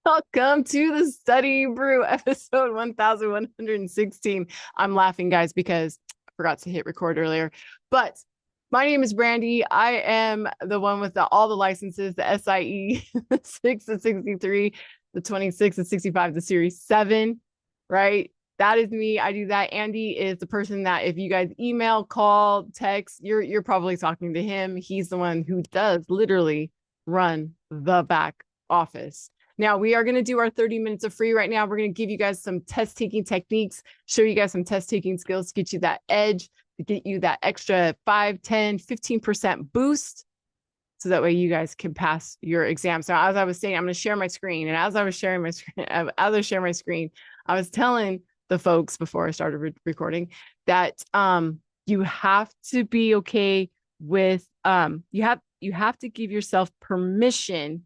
Welcome to the Studying Brew episode 1116. I'm laughing, guys, because I forgot to hit record earlier. But my name is Brandi. I am the one with all the licenses, the SIE, the 6 to 63, the 26 and 65, the Series 7, right? That is me. I do that. Andy is the person that if you guys email, call, text, you're probably talking to him. He's the one who does literally run the back office. Now, we are going to do our 30 minutes of free right now. We're going to give you guys some test taking techniques, show you guys some test taking skills to get you that edge, to get you that extra 5, 10, 15% boost. So that way you guys can pass your exam. So as I was saying, I'm going to share my screen. And as I was sharing my screen, I was telling the folks before I started recording that you have to be okay with, you have to give yourself permission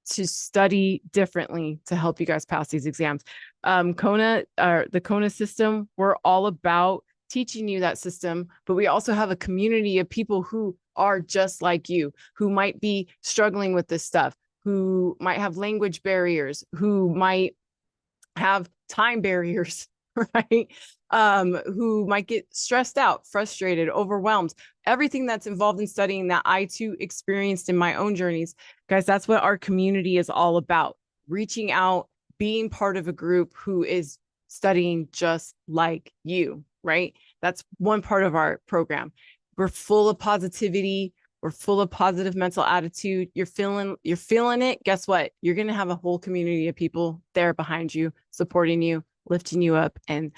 to study differently to help you guys pass these exams. The Kona system, we're all about teaching you that system, but we also have a community of people who are just like you, who might be struggling with this stuff, who might have language barriers, who might have time barriers, right? Who might get stressed out, frustrated, overwhelmed, everything that's involved in studying that I too experienced in my own journeys. Guys, that's what our community is all about. Reaching out, being part of a group who is studying just like you, right? That's one part of our program. We're full of positivity. We're full of positive mental attitude. You're feeling it. Guess what? You're going to have a whole community of people there behind you, supporting you, lifting you up, and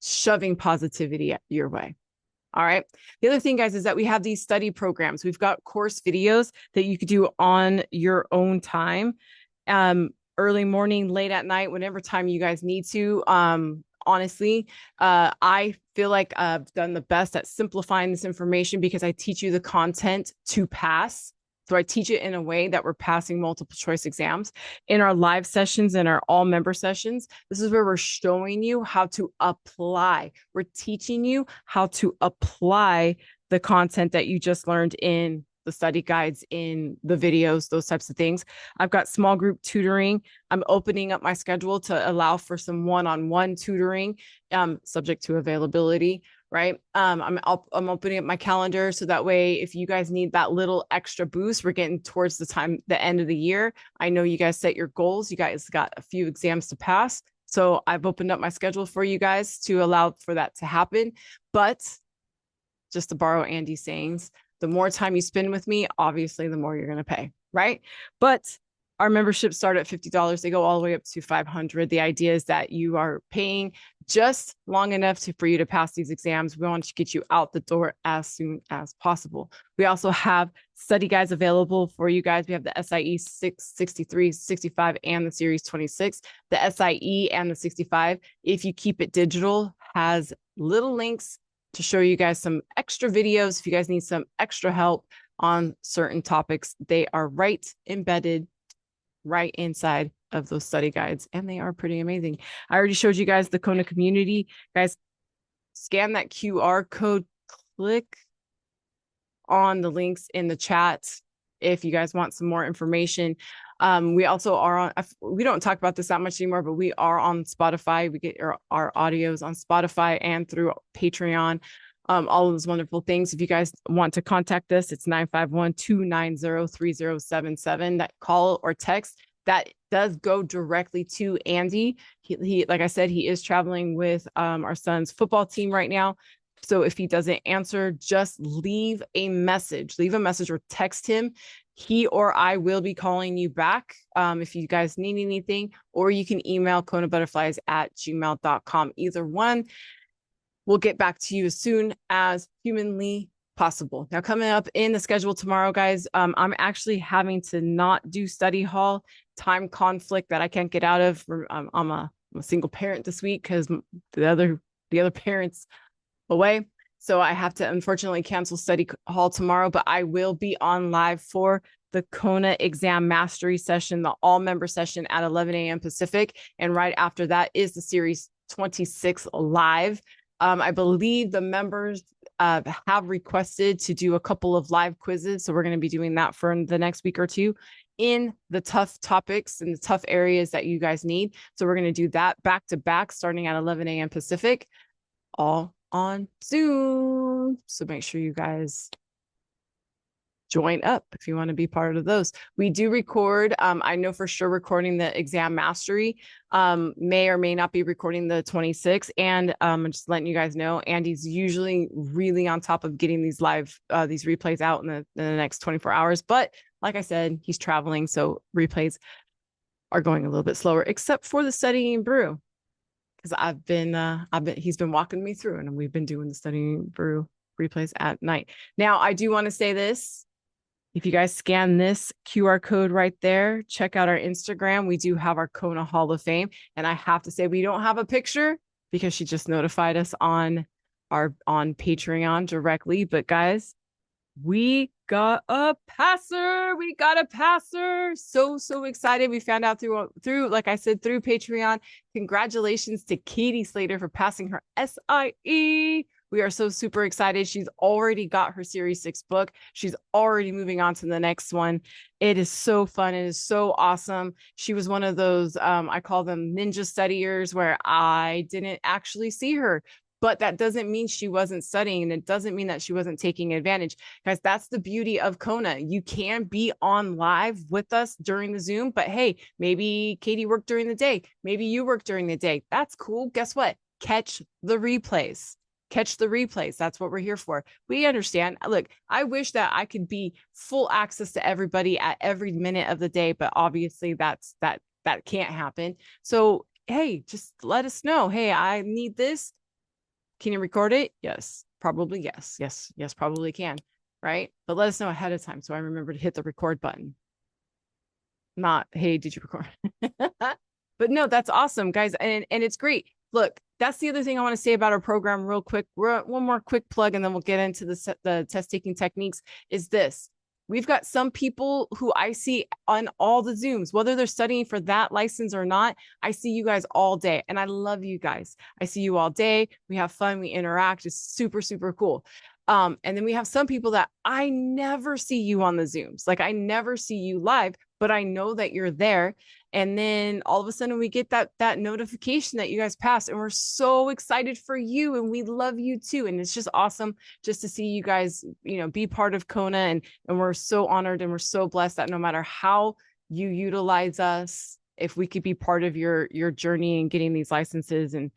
shoving positivity your way. All right. The other thing, guys, is that we have these study programs. We've got course videos that you could do on your own time, early morning, late at night, whatever time you guys need to. Honestly, I feel like I've done the best at simplifying this information because I teach you the content to pass. So I teach it in a way that we're passing multiple choice exams. In our live sessions and our all member sessions, this is where we're showing you how to apply. We're teaching you how to apply the content that you just learned in the study guides, in the videos, those types of things. I've got small group tutoring. I'm opening up my schedule to allow for some one-on-one tutoring, subject to availability. Right. I'm opening up my calendar so that way, if you guys need that little extra boost, we're getting towards the end of the year. I know you guys set your goals. You guys got a few exams to pass. So I've opened up my schedule for you guys to allow for that to happen. But just to borrow Andy's sayings, the more time you spend with me, obviously, the more you're going to pay. Right. But our memberships start at $50. They go all the way up to $500. The idea is that you are paying just long enough for you to pass these exams. We want to get you out the door as soon as possible. We also have study guides available for you guys. We have the SIE 6, 63, 65, and the Series 26. The SIE and the 65, if you keep it digital, has little links to show you guys some extra videos. If you guys need some extra help on certain topics, they are right embedded right inside of those study guides, and they are pretty amazing. I already showed you guys the Kona community. Guys, scan that QR code, click on the links in the chat if you guys want some more information. We also are on, we don't talk about this that much anymore, but we are on Spotify. We get our audios on Spotify and through Patreon. All of those wonderful things. If you guys want to contact us, it's 951-290-3077. That call or text that does go directly to Andy. He like I said, he is traveling with our son's football team right now. So if he doesn't answer, just leave a message or text him. He or I will be calling you back if you guys need anything, or you can email KonaButterflyz@gmail.com. Either one. We'll get back to you as soon as humanly possible. Now, coming up in the schedule tomorrow, guys, I'm actually having to not do study hall. Time conflict that I can't get out of. I'm a single parent this week because the other parents away. So I have to unfortunately cancel study hall tomorrow, but I will be on live for the Kona exam mastery session, the all member session at 11 a.m. Pacific. And right after that is the Series 26 live. I believe the members have requested to do a couple of live quizzes. So we're going to be doing that for the next week or two. in the tough topics and the tough areas that you guys need. So we're going to do that back to back starting at 11 a.m. Pacific, all on Zoom. So make sure you guys join up if you want to be part of those. We do record. I know for sure recording the exam mastery, may or may not be recording the 26th. And I'm just letting you guys know, Andy's usually really on top of getting these live, these replays out in the next 24 hours. But like I said, he's traveling. So replays are going a little bit slower, except for the Studying Brew. Because he's been walking me through, and we've been doing the Studying Brew replays at night. Now, I do want to say this. If you guys scan this QR code right there, check out our Instagram. We do have our Kona Hall of Fame. And I have to say, we don't have a picture because she just notified us on Patreon directly. But guys, we got a passer. We got a passer. So excited. We found out through, like I said, through Patreon. Congratulations to Katie Slater for passing her SIE. We are so super excited. She's already got her Series 6 book. She's already moving on to the next one. It is so fun. It is so awesome. She was one of those, I call them ninja studiers, where I didn't actually see her. But that doesn't mean she wasn't studying, and it doesn't mean that she wasn't taking advantage. Guys, that's the beauty of Kona. You can be on live with us during the Zoom, but hey, maybe Katie worked during the day. Maybe you work during the day. That's cool. Guess what? Catch the replays. Catch the replays. That's what we're here for. We understand. Look, I wish that I could be full access to everybody at every minute of the day, but obviously that can't happen. So, hey, just let us know. Hey, I need this. Can you record it? Yes, probably. Yes, probably can. Right. But let us know ahead of time, so I remember to hit the record button. Not, hey, did you record? But no, that's awesome, guys. And it's great. Look, that's the other thing I want to say about our program real quick. One more quick plug, and then we'll get into the test taking techniques, is this. We've got some people who I see on all the Zooms, whether they're studying for that license or not. I see you guys all day, and I love you guys. I see you all day. We have fun. We interact. It's super, super cool. And then we have some people that I never see you on the Zooms. Like, I never see you live, but I know that you're there. And then all of a sudden we get that notification that you guys passed, and we're so excited for you, and we love you too. And it's just awesome just to see you guys, be part of Kona, and we're so honored, and we're so blessed that no matter how you utilize us, if we could be part of your journey in getting these licenses, and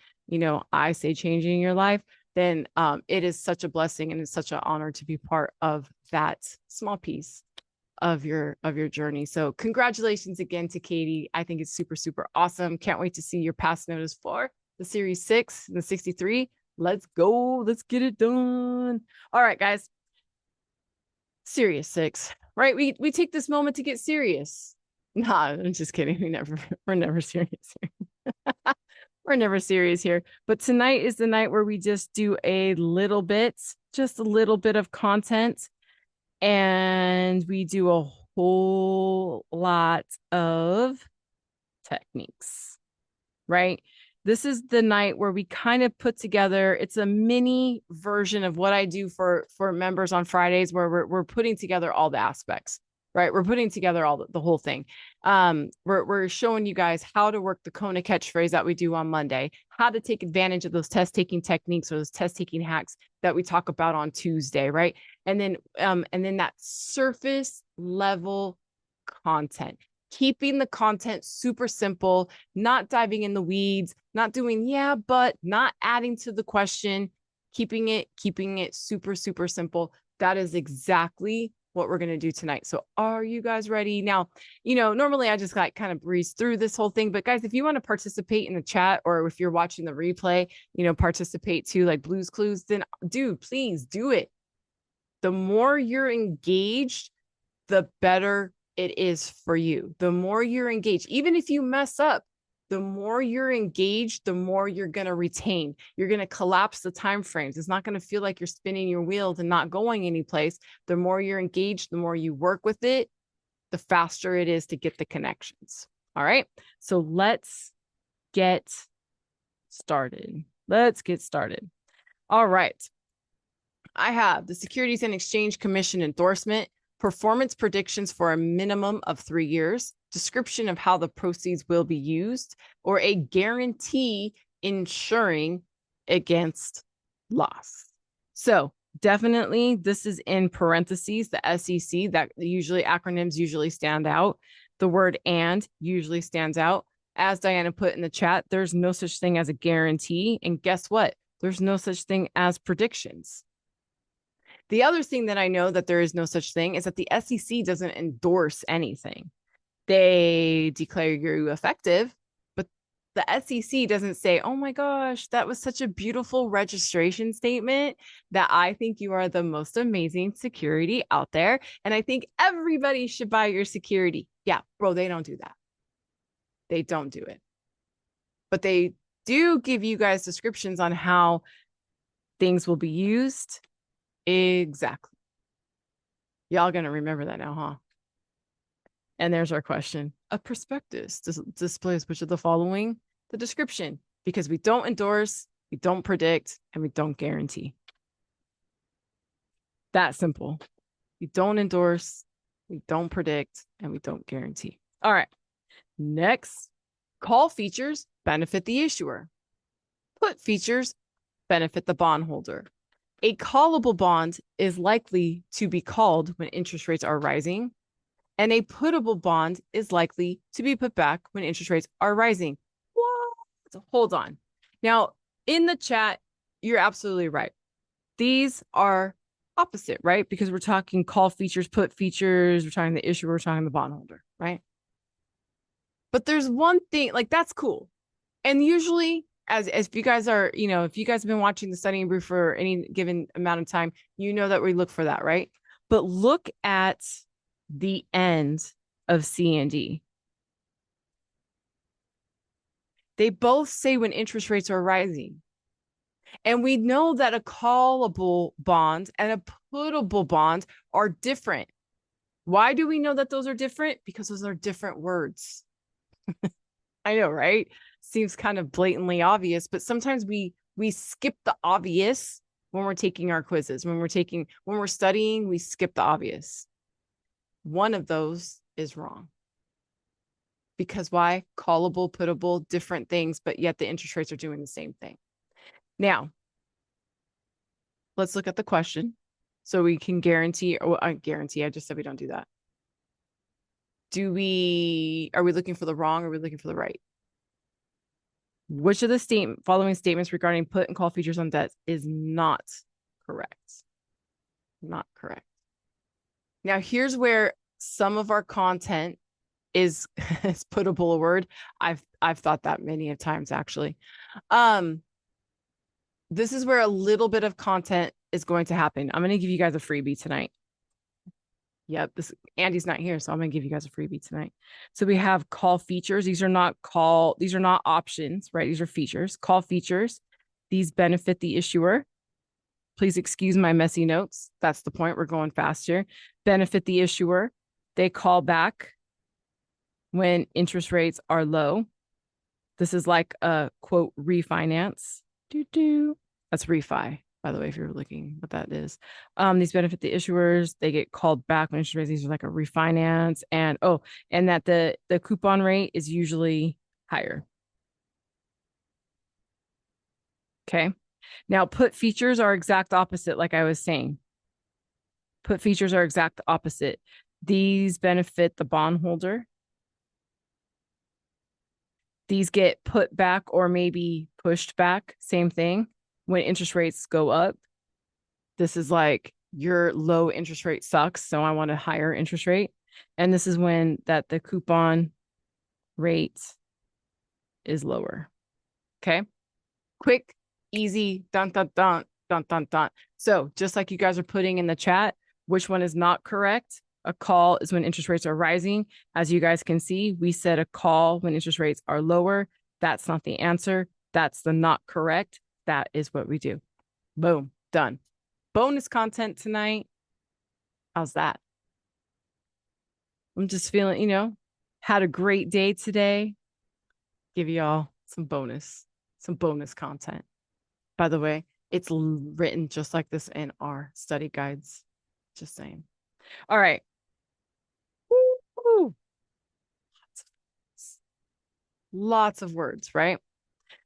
I say changing your life, then it is such a blessing, and it's such an honor to be part of that small piece of your journey. So congratulations again to Katie. I think it's super, super awesome. Can't wait to see your pass notice for the Series 6 and the 63. Let's go. Let's get it done. All right, guys. Series 6, right? We take this moment to get serious. Nah, I'm just kidding. We're never serious here. We're never serious here. But tonight is the night where we just do just a little bit of content. And we do a whole lot of techniques, right? This is the night where we kind of put together, it's a mini version of what I do for members on Fridays, where we're putting together all the aspects, right? We're putting together the whole thing. We're showing you guys how to work the Kona catchphrase that we do on Monday, how to take advantage of those test taking techniques or those test taking hacks that we talk about on Tuesday, right? And then that surface level content, keeping the content super simple, not diving in the weeds, not doing but not adding to the question, keeping it super, super simple. That is exactly what we're going to do tonight. So are you guys ready? Now, normally I just kind of breeze through this whole thing, but guys, if you want to participate in the chat, or if you're watching the replay, participate too, like Blue's Clues, then dude, please do it. The more you're engaged, the better it is for you. The more you're engaged, even if you mess up, the more you're engaged, the more you're going to retain. You're going to collapse the time frames. It's not going to feel like you're spinning your wheels and not going anyplace. The more you're engaged, the more you work with it, the faster it is to get the connections. All right. So let's get started. All right. I have the Securities and Exchange Commission endorsement. performance predictions for a minimum of 3 years, description of how the proceeds will be used, or a guarantee ensuring against loss. So definitely this is in parentheses, the SEC, that usually acronyms usually stand out. The word and usually stands out. As Diana put in the chat, there's no such thing as a guarantee. And guess what? There's no such thing as predictions. The other thing that I know that there is no such thing is that the SEC doesn't endorse anything. They declare you effective, but the SEC doesn't say, oh my gosh, that was such a beautiful registration statement that I think you are the most amazing security out there. And I think everybody should buy your security. Yeah, bro, they don't do that. They don't do it. But they do give you guys descriptions on how things will be used. Exactly. Y'all gonna remember that now, huh? And there's our question. A prospectus displays which of the following? The description, because we don't endorse, we don't predict, and we don't guarantee. That simple. We don't endorse, we don't predict, and we don't guarantee. All right. Next, call features benefit the issuer. Put features benefit the bondholder. A callable bond is likely to be called when interest rates are rising, and a puttable bond is likely to be put back when interest rates are rising. What? Hold on. Now, in the chat, you're absolutely right. These are opposite, right? Because we're talking call features, put features, we're talking the issuer, we're talking the bondholder, right? But there's one thing, like that's cool. And usually, as if you guys are, if you guys have been watching the Studying Brew for any given amount of time, you know that we look for that, right? But look at the end of C and D. They both say when interest rates are rising. And we know that a callable bond and a puttable bond are different. Why do we know that those are different? Because those are different words. I know, right? Seems kind of blatantly obvious, but sometimes we skip the obvious when we're taking our quizzes. When we're studying, we skip the obvious. One of those is wrong. Because why? Callable, puttable, different things, but yet the interest rates are doing the same thing. Now, let's look at the question. So we can guarantee, or I just said we don't do that. Are we looking for the wrong or are we looking for the right? Which of the following statements regarding put and call features on debts is not correct? Not correct. Now, here's where some of our content is puttable a word. I've thought that many of times, actually. This is where a little bit of content is going to happen. I'm going to give you guys a freebie tonight. Yep, Andy's not here, so I'm gonna give you guys a freebie tonight. So we have call features. These are not options, right? These are features. Call features. These benefit the issuer. Please excuse my messy notes. That's the point. We're going faster. Benefit the issuer. They call back when interest rates are low. This is like a quote refinance. That's refi. By the way, if you're looking what that is. These benefit the issuers. They get called back when interest rates. These are like a refinance. And that the coupon rate is usually higher. Okay. Now, put features are exact opposite, like I was saying. Put features are exact opposite. These benefit the bondholder. These get put back or maybe pushed back. Same thing. When interest rates go up, this is like your low interest rate sucks, so I want a higher interest rate. And this is when the coupon rate is lower. Okay. Quick, easy, dun, dun, dun, dun, dun, dun. So just like you guys are putting in the chat, which one is not correct? A call is when interest rates are rising. As you guys can see, we said a call when interest rates are lower. That's not the answer. That's the not correct. That is what we do. Boom, done. Bonus content tonight. How's that? I'm just feeling, had a great day today. Give y'all some bonus content. By the way, it's written just like this in our study guides. Just saying. All right. Woo. Lots of words, right?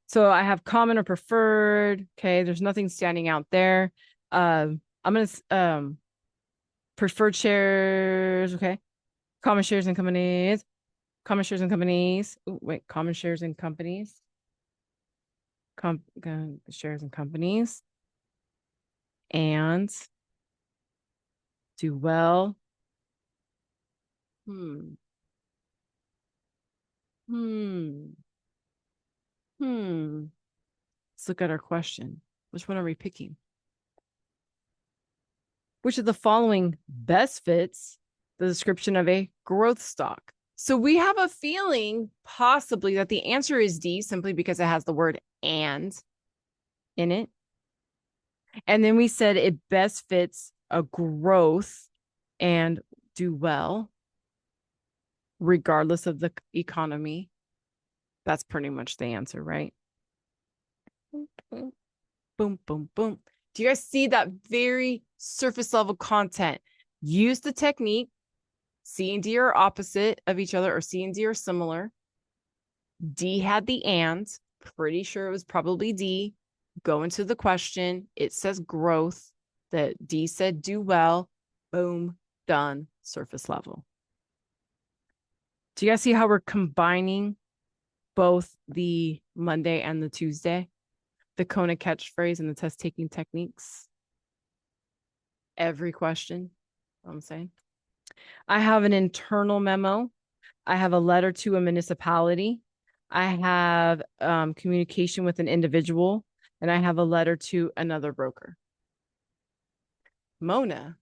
So I have common or preferred. Okay, there's nothing standing out there. I'm gonna preferred shares. Okay, common shares in companies. Common shares in companies. Ooh, wait, common shares in companies. Shares in companies and do well. Hmm. Hmm. Hmm. Let's look at our question. Which one are we picking? Which of the following best fits the description of a growth stock? So we have a feeling possibly that the answer is D simply because it has the word and in it. And then we said it best fits a growth and do well regardless of the economy. That's pretty much the answer, right? Boom, boom, boom. Do you guys see that very surface level content? Use the technique. C and D are opposite of each other, or C and D are similar. D had the and. Pretty sure it was probably D. Go into the question. It says growth. That D said do well. Boom, done. Surface level. Do you guys see how we're combining both the Monday and the Tuesday? The Kona catchphrase and the test taking techniques? Every question, I'm saying. I have an internal memo. I have a letter to a municipality. I have communication with an individual, and I have a letter to another broker. Mona,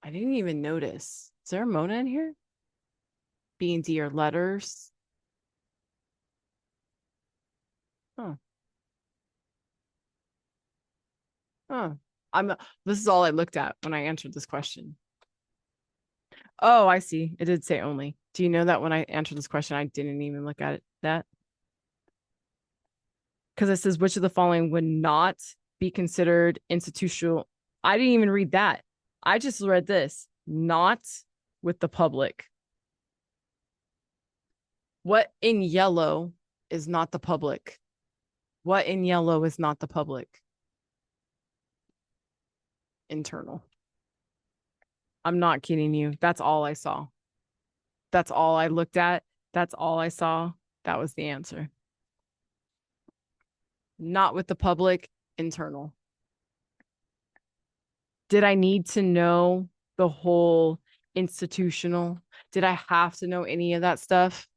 I didn't even notice. Is there a Mona in here? B and D are letters. Huh. Huh. This is all I looked at when I answered this question. Oh, I see. It did say only. Do you know that when I answered this question, I didn't even look at it that? Because it says which of the following would not be considered institutional. I didn't even read that. I just read this. Not with the public. What in yellow is not the public? What in yellow is not the public? Internal. I'm not kidding you. That's all I saw. That's all I looked at. That's all I saw. That was the answer. Not with the public, internal. Did I need to know the whole institutional? Did I have to know any of that stuff?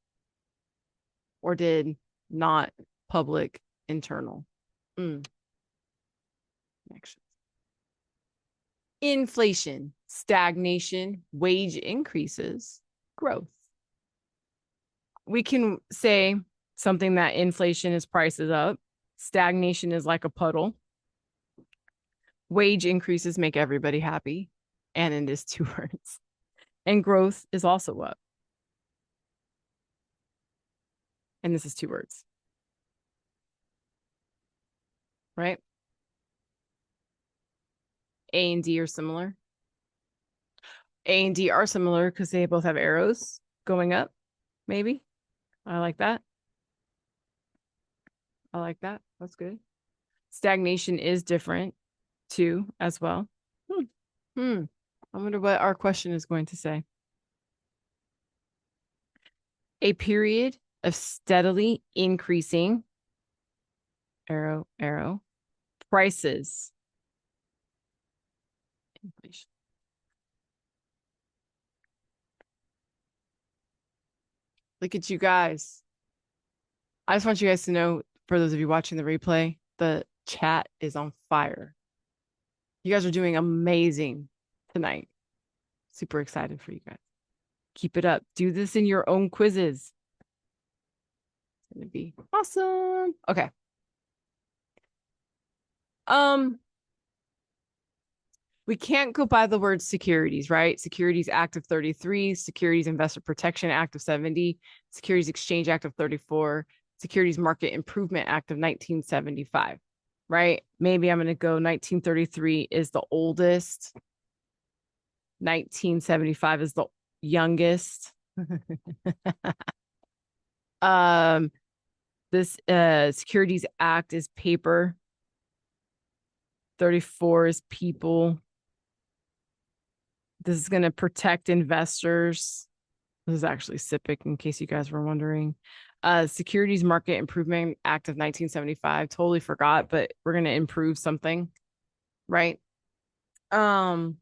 Or did not public, internal? Connections. Inflation, stagnation, wage increases, growth. We can say something that inflation is prices up, stagnation is like a puddle, wage increases make everybody happy, and it is 2 words. And growth is also up. And this is 2 words. Right? A and D are similar. A and D are similar because they both have arrows going up, maybe. I like that. I like that. That's good. Stagnation is different too, as well. I wonder what our question is going to say. A period of steadily increasing, arrow, arrow, prices. Inflation. Look at you guys. I just want you guys to know, for those of you watching the replay, the chat is on fire. You guys are doing amazing tonight. Super excited for you guys. Keep it up. Do this in your own quizzes. It's going to be awesome. Okay. We can't go by the word securities, right? Securities Act of 33, Securities Investor Protection Act of 70, Securities Exchange Act of 34, Securities Market Improvement Act of 1975, right? Maybe I'm going to go 1933 is the oldest. 1975 is the youngest. This Securities Act is paper. 34 is people. This is going to protect investors. This is actually SIPC, in case you guys were wondering. Securities Market Improvement Act of 1975. Totally forgot, but we're going to improve something, right? The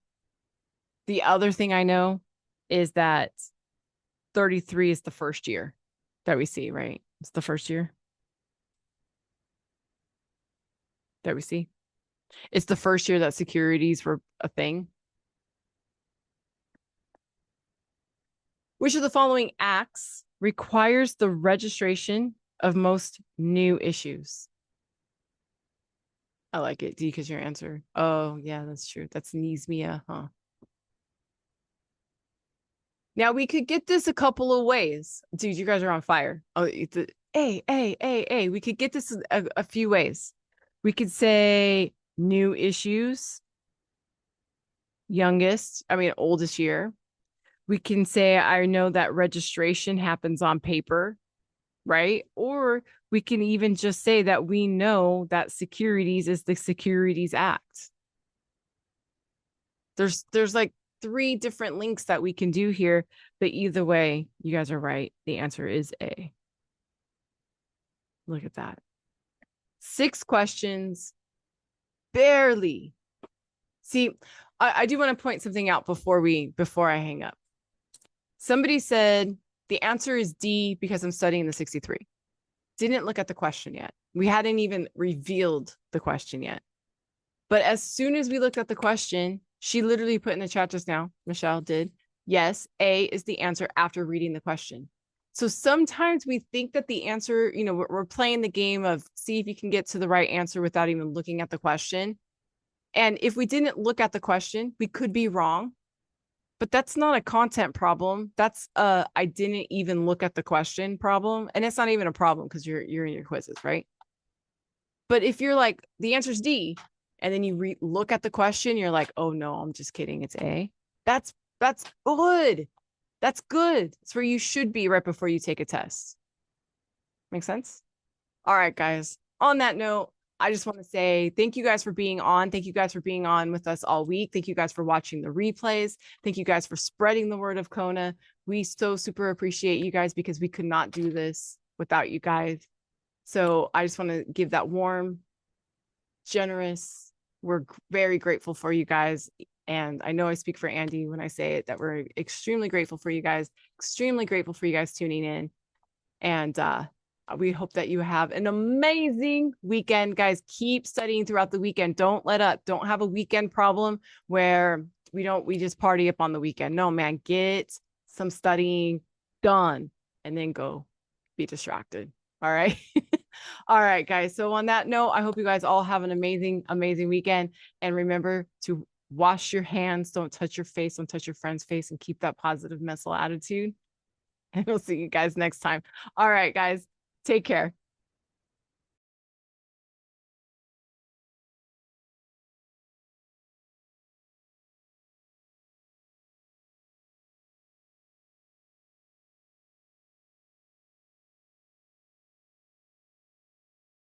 other thing I know is that 33 is the first year that we see, right? It's the first year that we see. It's the first year that securities were a thing. Which of the following acts requires the registration of most new issues? I like it, D, because your answer. Oh, yeah, that's true. That's NISMIA, huh? Now, we could get this a couple of ways. Dude, you guys are on fire. Oh, it's a. We could get this a few ways. We could say new issues, oldest year. We can say, I know that registration happens on paper, right? Or we can even just say that we know that securities is the Securities Act. There's like 3 different links that we can do here, but either way, you guys are right. The answer is A. Look at that. 6 questions, barely. See, I do want to point something out before I hang up. Somebody said the answer is D because I'm studying the 63. Didn't look at the question yet. We hadn't even revealed the question yet. But as soon as we looked at the question, she literally put in the chat just now, Michelle did, yes, A is the answer after reading the question. So sometimes we think that the answer, we're playing the game of see if you can get to the right answer without even looking at the question. And if we didn't look at the question, we could be wrong. But that's not a content problem. That's I didn't even look at the question problem. And it's not even a problem because you're in your quizzes, right? But if you're like, the answer's D, and then you look at the question, you're like, oh no, I'm just kidding. It's A. That's good. That's good. It's where you should be right before you take a test. Make sense? All right, guys. On that note, I just want to say thank you guys for being on. Thank you guys for being on with us all week. Thank you guys for watching the replays. Thank you guys for spreading the word of Kona. We so super appreciate you guys because we could not do this without you guys. So I just want to give that warm, generous. We're very grateful for you guys. And I know I speak for Andy when I say it, that we're extremely grateful for you guys, extremely grateful for you guys tuning in. And we hope that you have an amazing weekend, guys. Keep studying throughout the weekend. Don't let up. Don't have a weekend problem where we just party up on the weekend. No, man, get some studying done and then go be distracted. All right. All right, guys. So on that note, I hope you guys all have an amazing, amazing weekend. And remember to wash your hands. Don't touch your face. Don't touch your friend's face, and keep that positive mental attitude. And we'll see you guys next time. All right, guys. Take care.